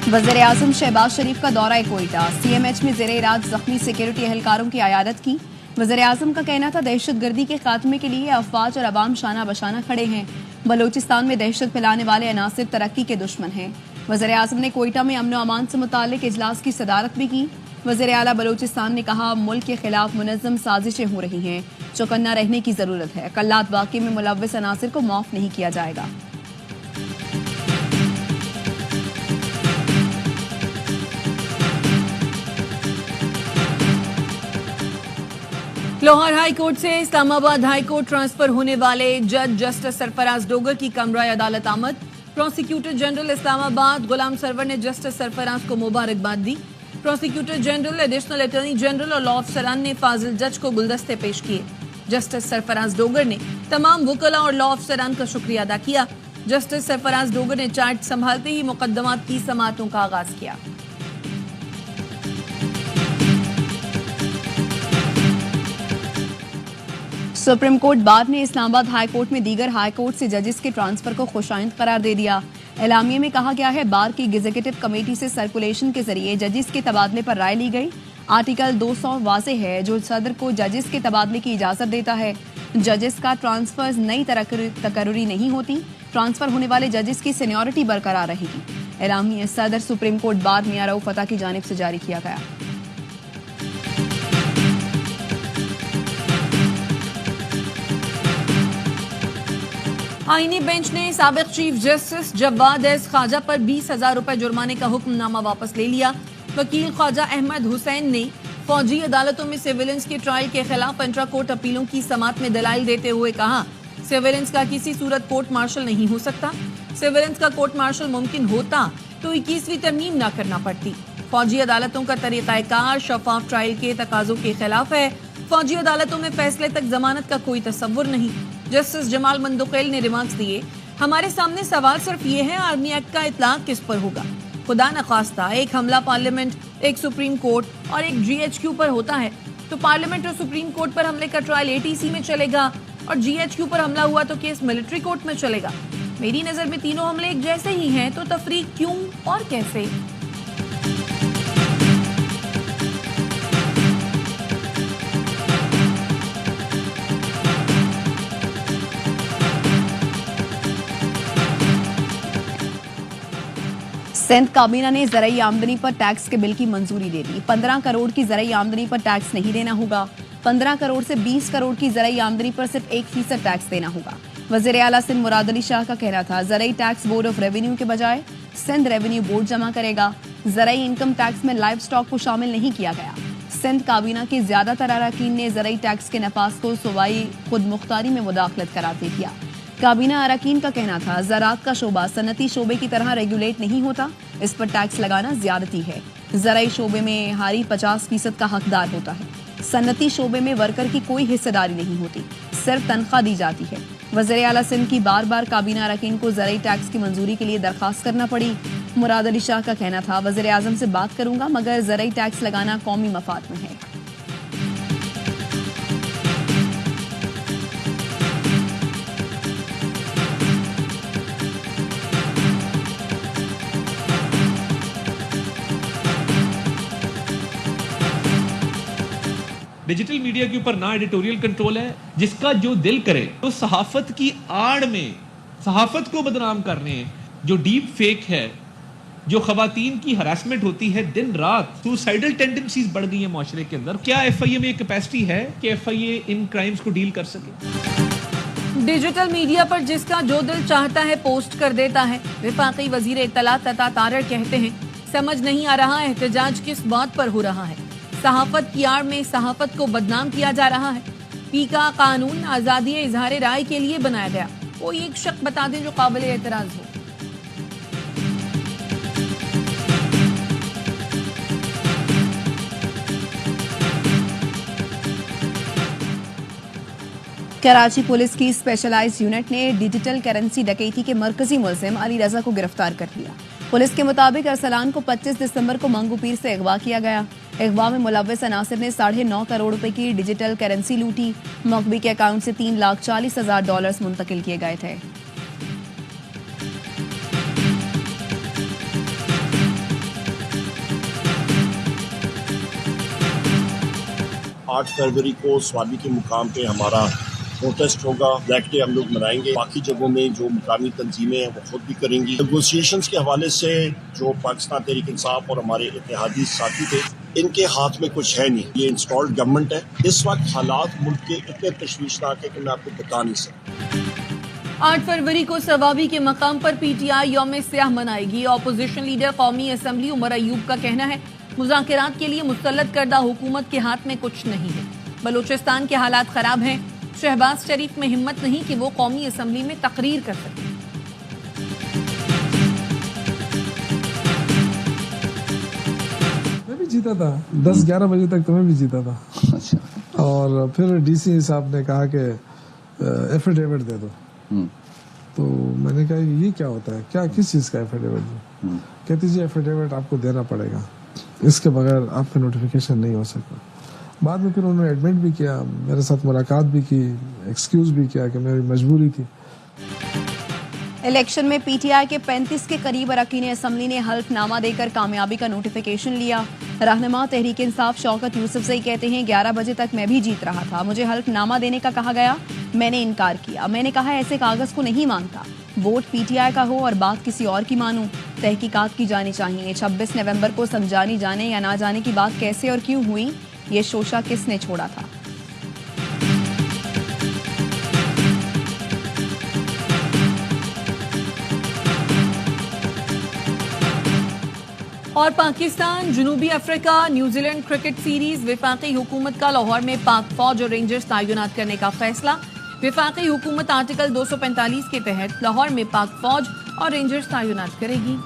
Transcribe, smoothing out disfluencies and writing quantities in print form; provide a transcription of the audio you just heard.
वज़ीर आज़म शहबाज शरीफ का दौरा कोयटा, CMH में ज़ेरे इलाज जख्मी सिक्योरिटी एहलकारों की अयादत की। वज़ीर आज़म का कहना था दहशतगर्दी के खात्मे के लिए अफवाज और अवाम शाना बशाना खड़े हैं। बलोचिस्तान में दहशत फैलाने वाले अनासिर तरक्की के दुश्मन हैं। वज़ीर आज़म ने कोयटा में अमन अमान से मुताल्लिक इजलास की सदारत भी की। वज़ीर आला बलोचिस्तान ने कहा मुल्क के खिलाफ मुनज़्ज़म साजिशें हो रही हैं, चौकन्ना रहने की ज़रूरत है। कल्लात वाक़े में मुलव्विस अनासिर को माफ़ नहीं किया जाएगा। लाहौर हाई कोर्ट से इस्लामाबाद हाई कोर्ट ट्रांसफर होने वाले जज जस्टिस सरफराज डोगर की कमराए अदालत आमद। प्रोसिक्यूटर जनरल इस्लामाबाद गुलाम सरवर ने जस्टिस सरफराज को मुबारकबाद दी। Prosecutor general, additional attorney general और लॉ अफसरान ने फाजिल जज को गुलदस्ते पेश किए। जस्टिस सरफराज डोगर ने तमाम वकला और लॉ अफसरान का शुक्रिया अदा किया। जस्टिस सरफराज डोगर ने चार्ज संभालते ही मुकदमात की समाअतों का आगाज किया। सुप्रीम कोर्ट बार ने इस्लामाबाद हाई कोर्ट में दीगर हाई कोर्ट से जजेस के ट्रांसफर को खुशाइंद करार दे दिया। एलामिये में कहा गया है बार की एग्जीक्यूटिव कमेटी से सर्कुलेशन के जरिए जजेस के तबादले पर राय ली गई। आर्टिकल 200 वाज़े है जो सदर को जजेस के तबादले की इजाजत देता है। जजेस का ट्रांसफर नई तकर्रुरी नहीं होती। ट्रांसफर होने वाले जजेस की सीनियरिटी बरकरार रहेगी। एलामिया सदर सुप्रीम कोर्ट बार मियां रऊफ फतह की जानिब से जारी किया गया। आईनी बेंच ने साबिक chief justice Jawad S Khawaja पर 20,000 रुपए जुर्माने का हुक्मनामा वापस ले लिया। वकील ख्वाजा अहमद हुसैन ने फौजी अदालतों में सिविलियंस के ट्रायल के खिलाफ इंट्रा कोर्ट अपीलों की समाअत में दलाइल देते हुए कहा सिविलियंस का किसी सूरत कोर्ट मार्शल नहीं हो सकता। सिविलियंस का कोर्ट मार्शल मुमकिन होता तो 21वीं तरमीम न करना पड़ती। फौजी अदालतों का तरीकाकार शफाफ ट्रायल के तकाजों के खिलाफ है। फौजी अदालतों में फैसले तक जमानत का कोई तस्वुर नहीं। जस्टिस जमाल मंदुकैल ने रिमार्क्स दिए हमारे सामने सवाल सिर्फ ये है आर्मी एक्ट का इतलाक किस पर होगा। खुदा न खास्ता एक हमला पार्लियामेंट, एक सुप्रीम कोर्ट और एक GHQ पर होता है तो पार्लियामेंट और सुप्रीम कोर्ट पर हमले का ट्रायल ATC में चलेगा और GHQ पर हमला हुआ तो केस मिलिट्री कोर्ट में चलेगा। मेरी नजर में तीनों हमले एक जैसे ही हैं तो तफरीक क्यों और कैसे। सिंध काबीना ने ज़राई आमदनी पर टैक्स के बिल की मंजूरी दे दी। 15 करोड़ की ज़राई आमदनी पर टैक्स नहीं देना होगा। 15 करोड़ से 20 करोड़ की ज़राई आमदनी पर सिर्फ 1% टैक्स देना होगा। वज़ीर आला सिंध मुराद अली शाह का कहना था ज़राई टैक्स बोर्ड ऑफ रेवेन्यू के बजाय सिंध रेवेन्यू बोर्ड जमा करेगा। ज़राई इनकम टैक्स में लाइव स्टॉक को शामिल नहीं किया गया। सिंध काबीना के ज्यादातर अरकान ने ज़राई टैक्स के नफाज को सूबाई खुद मुख्तारी में मुदाखलत करार दे दिया। काबीना अरकान का कहना था ज़राअत का शोबा सनती शोबे की तरह रेगुलेट नहीं होता, इस पर टैक्स लगाना ज्यादती है। ज़राई शोबे में हारी 50% का हकदार होता है। सनती शोबे में वर्कर की कोई हिस्सेदारी नहीं होती, सिर्फ तनख्वाह दी जाती है। वज़ीर आला सिंध की बार बार काबीना अरकान को ज़राई टैक्स की मंजूरी के लिए दरखास्त करना पड़ी। मुराद अली शाह का कहना था वज़ीर आज़म से बात करूंगा मगर ज़राई टैक्स लगाना कौमी मफाद में है। डिजिटल मीडिया के ऊपर ना एडिटोरियल कंट्रोल है, जिसका जो दिल करे तो सहाफत की आड़ में सहाफत को बदनाम करने, जो डीप फेक है, जो खवातीन की हरासमेंट होती है, दिन रात सुसाइडल टेंडेंसीज बढ़ गई है माशरे के अंदर। क्या FIA में कैपेसिटी है कि FIA इन क्राइम्स को डील कर सके? डिजिटल मीडिया पर जिसका जो दिल चाहता है पोस्ट कर देता है। वफाकी वजीर इत्तलात तथा तारड़ कहते हैं समझ नहीं आ रहा एहतजाज किस बात पर हो रहा है। सहाफत की आड़ में सहाफत को बदनाम किया जा रहा है। पी का कानून आजादी इजहार राय के लिए बनाया गया, कोई एक शक बता दें जो काबिल एतराज हो। कराची पुलिस की स्पेशलाइज्ड यूनिट ने डिजिटल करेंसी डकैती के मरकजी मुलजिम अली रजा को गिरफ्तार कर लिया। पुलिस के मुताबिक अरसलान को 25 दिसंबर को मंगू पीर से अगवा किया गया। अगवा में मुलव्विस अनासिर ने 9.5 करोड़ रुपए की डिजिटल करेंसी लूटी। मकबी के अकाउंट से $3,40,000 मुंतकिल किए गए थे। 8 फरवरी को स्वाबी के मुकाम पे हमारा प्रोटेस्ट होगा। ब्लैक डे हम लोग मनाएंगे। बाकी जगहों में जो मुकामी तंजीमें हैं वो खुद भी करेंगी। नेगोशिएशंस के हवाले से जो पाकिस्तान तहरीक इंसाफ और हमारे इत्तेहादी साथी थे, इनके हाथ में कुछ है नहीं। ये इंस्टॉल्ड गवर्नमेंट है। इस वक्त हालात मुल्क के इतने तशवीशनाक है कि मैं आपको बता नहीं सकता। 8 फरवरी को सवाबी के मकाम पर पीटीआई यौम स्याह मनाएगी। ऑपोजिशन लीडर कौमी असम्बली उमर अयूब का कहना है मुज़ाकरात के लिए मुसल्लत करदा हुकूमत के हाथ में कुछ नहीं है। बलूचिस्तान के हालात खराब हैं। शहबाज शरीफ में हिम्मत नहीं कि वो कौमी असम्बली में तकरीर कर सके। मैं भी जीता था 10-11 बजे तक, तो मैं भी जीता था। अच्छा। और फिर डीसी साहब ने कहा कि एफिडेविट दे दो। तो मैंने कहा ये क्या होता है, क्या किस चीज़ का एफिडेविट? कहती जी एफिडेविट आपको देना पड़ेगा, इसके बगैर आपका नोटिफिकेशन नहीं हो सकता। बाद में फिर उन्होंने एडमिट भी किया, मेरे साथ मुलाकात भी की, एक्सक्यूज भी किया कि मेरी मजबूरी थी। इलेक्शन में पीटीआई के 35 के करीब अरकान असम्बली ने हल्फनामा देकर कामयाबी का नोटिफिकेशन लिया। रहनुमा तहरीक इंसाफ शौकत यूसुफजई कहते हैं 11 बजे तक मैं भी जीत रहा था, मुझे हल्फनामा देने का कहा गया, मैंने इनकार किया। मैंने कहा ऐसे कागज को नहीं मानता, वोट पीटीआई का हो और बात किसी और की मानूं। तहकीकात की जानी चाहिए। 26 नवंबर को समझानी जाने या ना जाने की बात कैसे और क्यों हुई, ये शोशा किसने छोड़ा था? और पाकिस्तान जनूबी अफ्रीका न्यूजीलैंड क्रिकेट सीरीज, विफाकी हुकूमत का लाहौर में पाक फौज और रेंजर्स तैनात करने का फैसला। विफाकी हुकूमत आर्टिकल 245 के तहत लाहौर में पाक फौज और रेंजर्स तैनात करेगी।